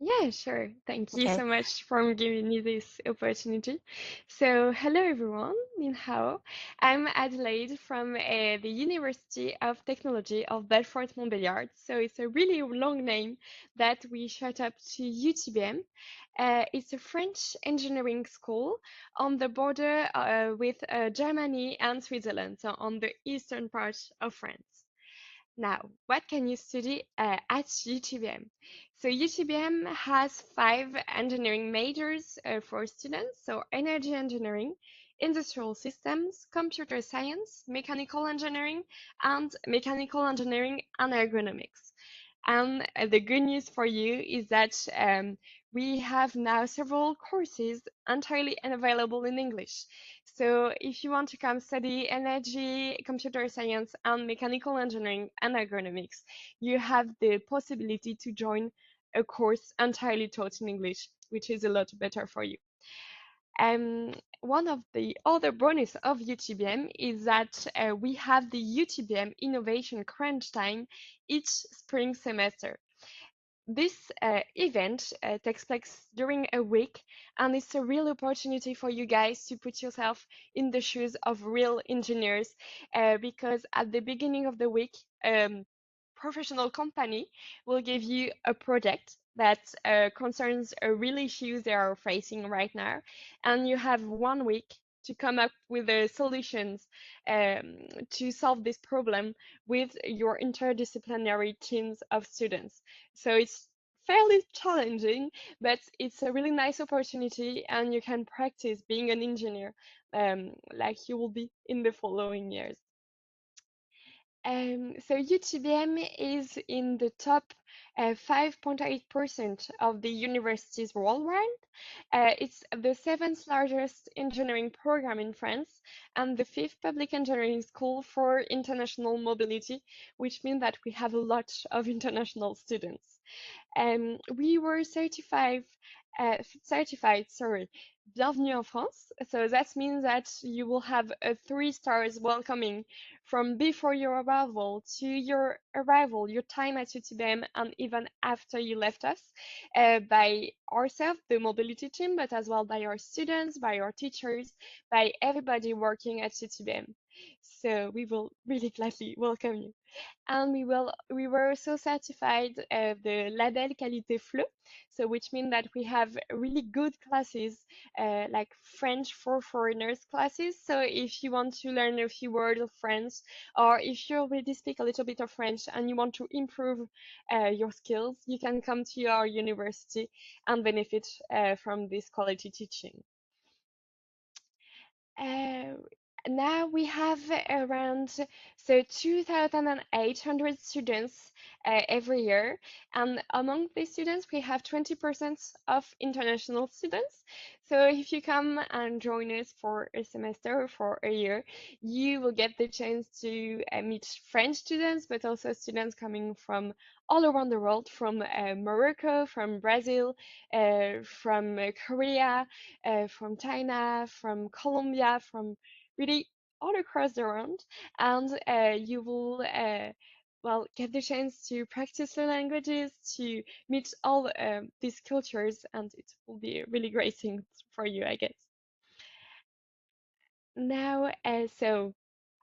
Yeah, sure. Thank you Okay. so much for giving me this opportunity. So, hello everyone, Min Hao. I'm Adelaide from the University of Technology of Belfort, Montbeliard. So, it's a really long name that we short up to UTBM. It's a French engineering school on the border with Germany and Switzerland, so on the eastern part of France. Now, what can you study at UTBM? So UTBM has 5 engineering majors for students, so energy engineering, industrial systems, computer science, mechanical engineering, and mechanical engineering and ergonomics. And the good news for you is that we have now several courses entirely available in English. So if you want to come study energy, computer science, and mechanical engineering and ergonomics, you have the possibility to join a course entirely taught in English, which is a lot better for you. One of the other bonus of UTBM is that we have the UTBM Innovation Crunch Time each spring semester. This event takes place during a week, and it's a real opportunity for you guys to put yourself in the shoes of real engineers because at the beginning of the week, professional company will give you a project that concerns a real issue they are facing right now, and you have 1 week to come up with the solutions to solve this problem with your interdisciplinary teams of students. So it's fairly challenging, but it's a really nice opportunity, and you can practice being an engineer like you will be in the following years. So UTBM is in the top 5.8% of the universities worldwide. It's the seventh largest engineering program in France and the fifth public engineering school for international mobility, which means that we have a lot of international students. We were certified, sorry, Bienvenue en France. So that means that you will have a 3 stars welcoming from before your arrival to your arrival, your time at UTBM, and even after you left us, by ourselves, the mobility team, but as well by our students, by our teachers, by everybody working at UTBM. So we will really gladly welcome you. And we were also certified the label Qualité Fleu, so which means that we have really good classes like French for foreigners classes. So if you want to learn a few words of French, or if you already speak a little bit of French and you want to improve your skills, you can come to our university and benefit from this quality teaching. Uh, Now we have around 2,800 students every year, and among these students we have 20% of international students. So if you come and join us for a semester or for a year, you will get the chance to meet French students, but also students coming from all around the world, from Morocco, from Brazil, from Korea, from China, from Colombia, from really all across the world, and you will well get the chance to practice the languages, to meet all these cultures, and it will be a really great thing for you, I guess. Now, so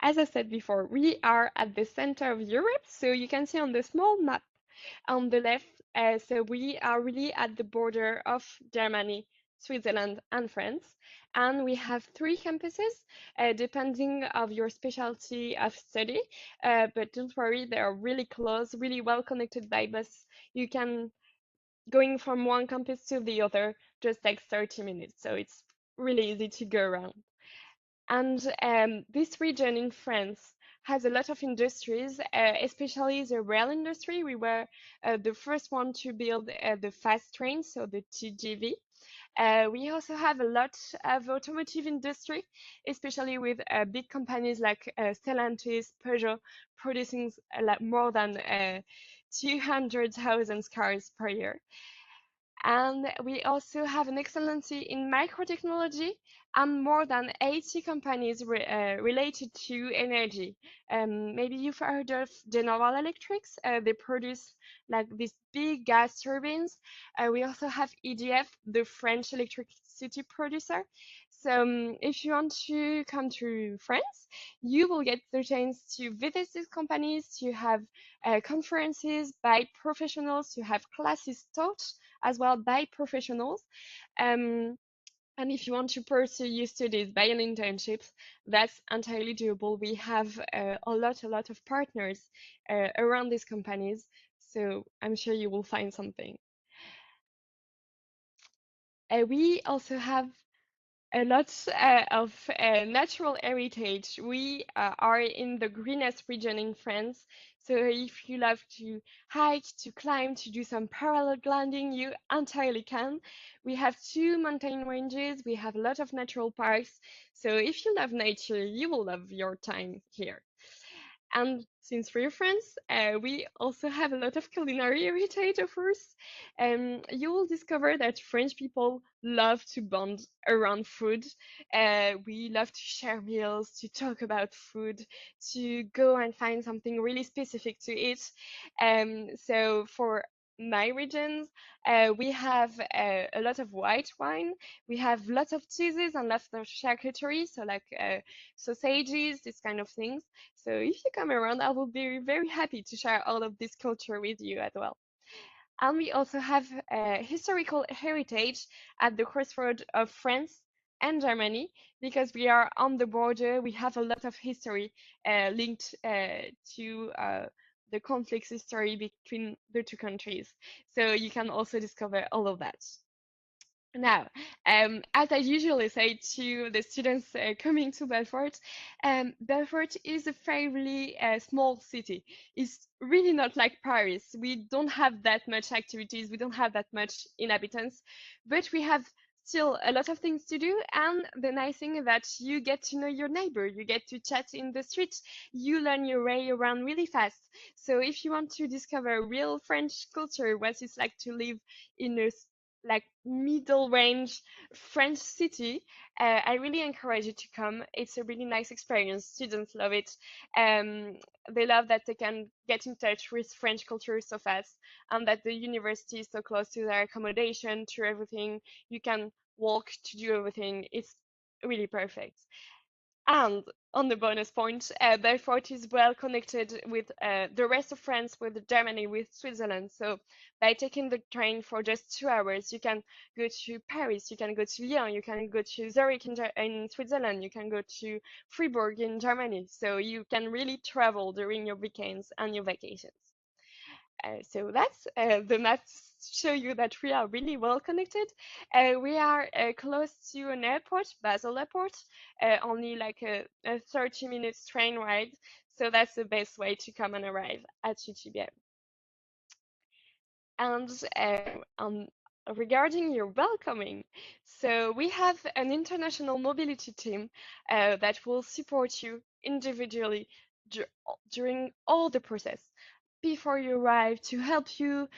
as I said before, we are at the center of Europe, so you can see on the small map on the left, so we are really at the border of Germany, Switzerland, and France. And we have 3 campuses, depending of your specialty of study. But don't worry, they are really close, really well connected by bus. You can, going from one campus to the other, just takes 30 minutes. So it's really easy to go around. And this region in France has a lot of industries, especially the rail industry. We were the first one to build the fast train, so the TGV. We also have a lot of automotive industry, especially with big companies like Stellantis, Peugeot, producing like more than 200,000 cars per year. And we also have an excellency in microtechnology and more than 80 companies related to energy. Maybe you've heard of General Electrics. They produce like these big gas turbines. We also have EDF, the French electricity producer. So if you want to come to France, you will get the chance to visit these companies, to have conferences by professionals, to have classes taught as well by professionals. And if you want to pursue your studies by an internship, that's entirely doable. We have a lot of partners around these companies, so I'm sure you will find something. We also have a lot of natural heritage. We are in the greenest region in France. So if you love to hike, to climb, to do some paragliding, you entirely can. We have 2 mountain ranges. We have a lot of natural parks. So if you love nature, you will love your time here. And since we're friends, we also have a lot of culinary heritage, of course. You will discover that French people love to bond around food. We love to share meals, to talk about food, to go and find something really specific to eat. So for my regions, we have a lot of white wine. We have lots of cheeses and lots of charcuterie, so like sausages, these kind of things. So if you come around, I will be very happy to share all of this culture with you as well. And we also have historical heritage at the crossroad of France and Germany, because we are on the border. We have a lot of history linked to the conflicts history between the 2 countries. So you can also discover all of that. Now, as I usually say to the students coming to Belfort, Belfort is a fairly small city. It's really not like Paris. We don't have that much activities. We don't have that much inhabitants, but we have still a lot of things to do. And the nice thing is that you get to know your neighbor. You get to chat in the street. You learn your way around really fast. So if you want to discover real French culture, what it's like to live in a like middle range French city, I really encourage you to come. It's a really nice experience. Students love it. They love that they can get in touch with French culture so fast, and that the university is so close to their accommodation, to everything. You can walk to do everything. It's really perfect. And on the bonus point, Belfort is well connected with the rest of France, with Germany, with Switzerland. So by taking the train for just 2 hours, you can go to Paris, you can go to Lyon, you can go to Zurich in Switzerland, you can go to Fribourg in Germany. So you can really travel during your weekends and your vacations. So that's the maps show you that we are really well connected. We are close to an airport, Basel Airport, only like a 30 minutes train ride. So that's the best way to come and arrive at UTBM. And regarding your welcoming, so we have an international mobility team that will support you individually during all the process. Before you arrive, to help you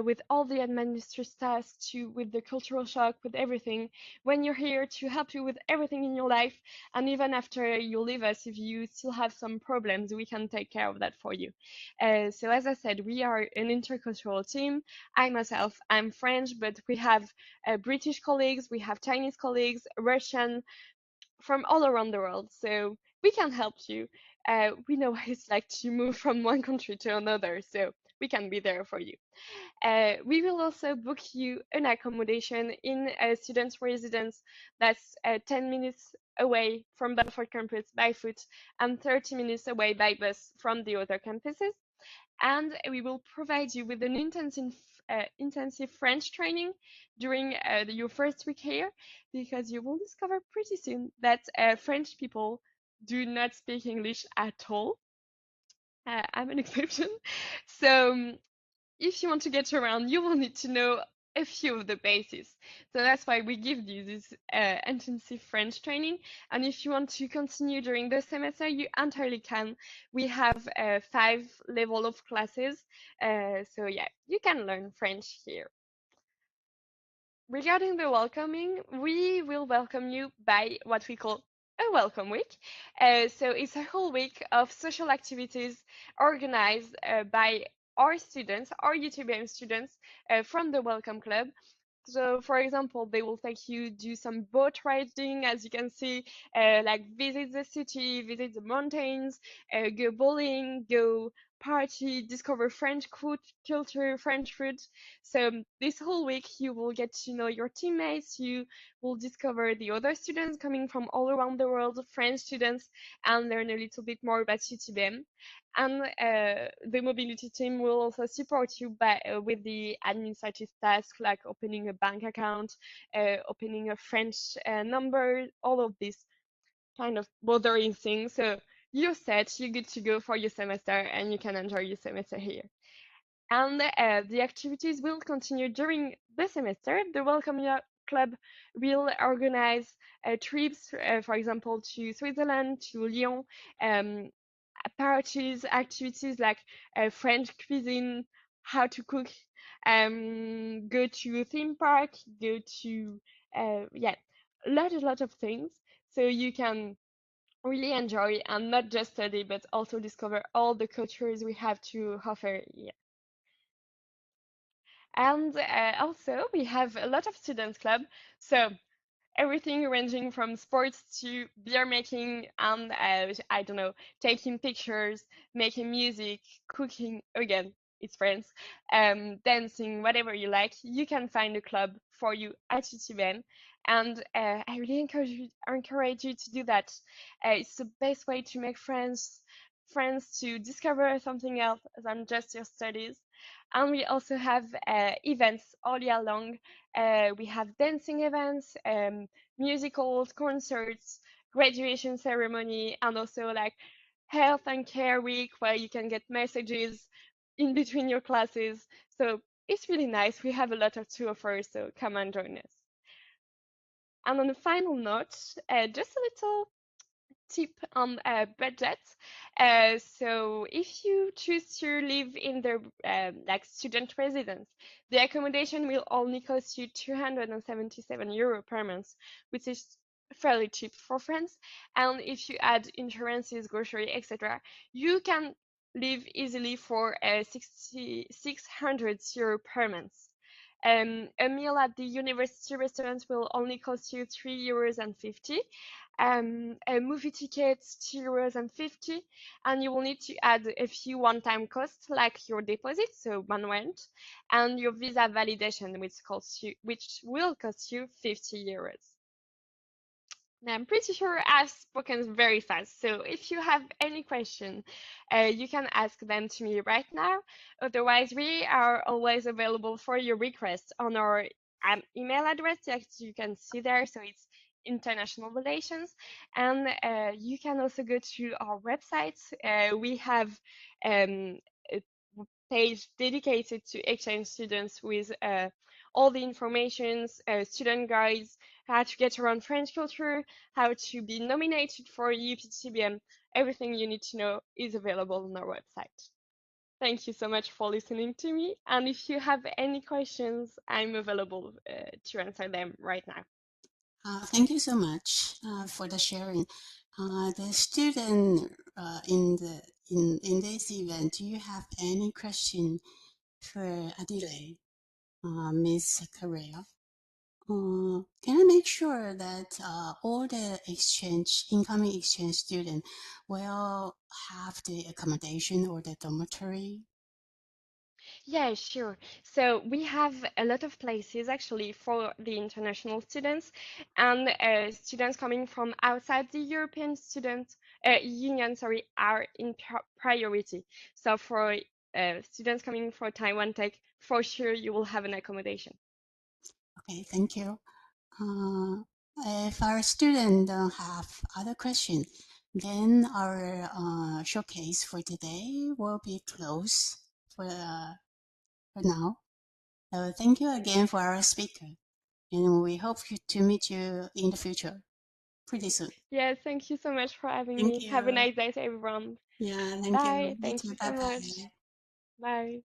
with all the administrative tasks, with the cultural shock, with everything. When you're here, to help you with everything in your life, and even after you leave us, if you still have some problems, we can take care of that for you. So as I said, we are an intercultural team. I myself, I'm French, but we have British colleagues, we have Chinese colleagues, Russian, from all around the world. So we can help you. We know what it's like to move from one country to another, so we can be there for you. We will also book you an accommodation in a student's residence that's 10 minutes away from Belfort campus by foot and 30 minutes away by bus from the other campuses. And we will provide you with an intensive French training during your first week here, because you will discover pretty soon that French people do not speak English at all. I'm an exception. So if you want to get around, you will need to know a few of the basics. So that's why we give you this intensive French training. And if you want to continue during the semester, you entirely can. We have 5 level of classes. So yeah, you can learn French here. Regarding the welcoming, we will welcome you by what we call a welcome week. So it's a whole week of social activities organized by our students, our UTBM students from the Welcome Club. So, for example, they will take you do some boat riding, as you can see, like visit the city, visit the mountains, go bowling, go party, discover French food culture, French food. So this whole week, you will get to know your teammates. You will discover the other students coming from all around the world, French students, and learn a little bit more about UTBM. And the mobility team will also support you with the administrative tasks like opening a bank account, opening a French number, all of these kind of bothering things. So you're set, you're good to go for your semester, and you can enjoy your semester here. And the activities will continue during the semester. The Club will organize trips, for example, to Switzerland, to Lyon, um, parties, activities like French cuisine, how to cook, go to a theme park, go to, yeah, a lot of things. So you can really enjoy and not just study, but also discover all the cultures we have to offer. Yeah. And also, we have a lot of students club. So everything ranging from sports to beer making and I don't know, taking pictures, making music, cooking. Again, it's friends, dancing, whatever you like. You can find a club for you at UTBN, and I really encourage you to do that. It's the best way to make friends to discover something else than just your studies. And we also have events all year long. We have dancing events, musicals, concerts, graduation ceremony, and also like health and care week where you can get messages in between your classes. So it's really nice. We have a lot of to offer, so come and join us. And on a final note, just a little tip on budget. So if you choose to live in the like student residence, the accommodation will only cost you 277 euro per month, which is fairly cheap for France. And if you add insurances, grocery, etc., you can live easily for 600 euro per month. A meal at the university restaurant will only cost you 3 euros and 50. A movie tickets, 2 euros and 50, and you will need to add a few one-time costs like your deposit, so one rent, and your visa validation, which will cost you 50 euros. Now, I'm pretty sure I've spoken very fast, so if you have any question, you can ask them to me right now. Otherwise, we are always available for your requests on our email address that you can see there. So it's international relations, and you can also go to our website. We have a page dedicated to exchange students with all the informations, student guides, how to get around French culture, how to be nominated for UTBM. Everything you need to know is available on our website. Thank you so much for listening to me. And if you have any questions, I'm available to answer them right now. Thank you so much for the sharing. The student in this event, do you have any question for Adelaide, Miss Correa? Can I make sure that all the incoming exchange students will have the accommodation or the dormitory? Yeah, sure. So we have a lot of places actually for the international students and students coming from outside the European student Union, sorry, are in priority. So for students coming from Taiwan Tech, for sure you will have an accommodation. Okay, thank you. If our student don't have other questions, then our showcase for today will be closed for now. So thank you again for our speaker, and we hope to meet you in the future pretty soon. Yeah, thank you so much for having Thank me. Have a you. nice day to everyone. Yeah, thank you. Bye. You Thank too. you Bye so much. bye. Bye.